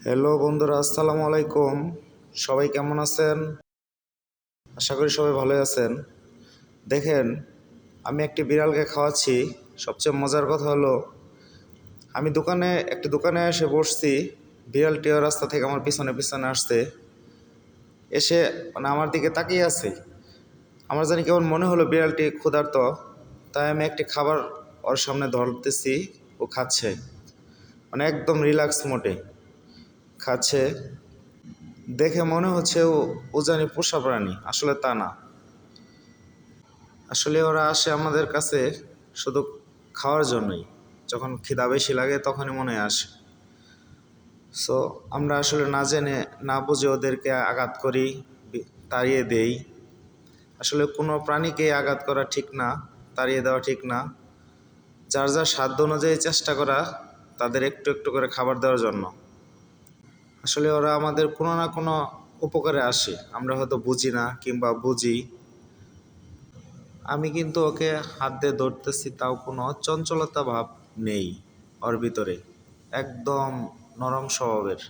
Hello বন্ধুরা, আসসালামু আলাইকুম। সবাই কেমন আছেন? আশা করি সবাই ভালোই আছেন। দেখেন, আমি একটি বিড়ালকে খাওয়াচ্ছি। সবচেয়ে মজার কথা হলো, আমি একটি দোকানে এসে বসছি। বিড়ালটিও রাস্তা থেকে আমার পিছনে পিছনে আসছে, এসে আমার দিকে তাকিয়ে আছে। আমার জানি কেমন মনে হলো বিড়ালটি ক্ষুধার্ত, তাই আমি একটি খাবার ওর সামনে ধরতেছি। ও খাচ্ছে, একদম রিল্যাক্স মোডে খাচ্ছে। দেখে মনে হচ্ছে ও জানি পোষা প্রাণী, আসলে তা না। আসলে ওরা আসে আমাদের কাছে শুধু খাওয়ার জন্যই। যখন খিদা বেশি লাগে তখনই মনে হয় আসে। সো আমরা আসলে না জেনে না বুঝে ওদেরকে আঘাত করি, তাড়িয়ে দেই। আসলে কোনো প্রাণীকে আঘাত করা ঠিক না, তাড়িয়ে দেওয়া ঠিক না। যার যার সাধ্য অনুযায়ী চেষ্টা করা তাদের একটু একটু করে খাবার দেওয়ার জন্য। আসলে ওরা আমাদের কোনো না কোনো উপকারে আসে, আমরা হয়তো বুঝি না কিংবা বুঝি। আমি কিন্তু ওকে হাত দিয়ে ধরতেছি, তাও কোনো চঞ্চলতা ভাব নেই ওর ভিতরে, একদম নরম স্বভাবের।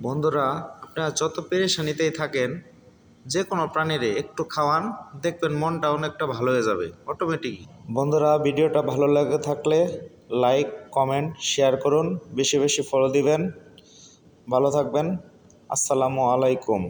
বন্ধুরা, আপনারা যত পেরেশানিতেই থাকেন, যে কোনো প্রাণীরে একটু খাওয়ান, দেখবেন মনটা অনেকটা ভালো হয়ে যাবে অটোমেটিক। বন্ধুরা, ভিডিওটা ভালো লাগে থাকলে লাইক, কমেন্ট, শেয়ার করুন, বেশি বেশি ফলো দিবেন। ভালো থাকবেন। আসসালামু আলাইকুম।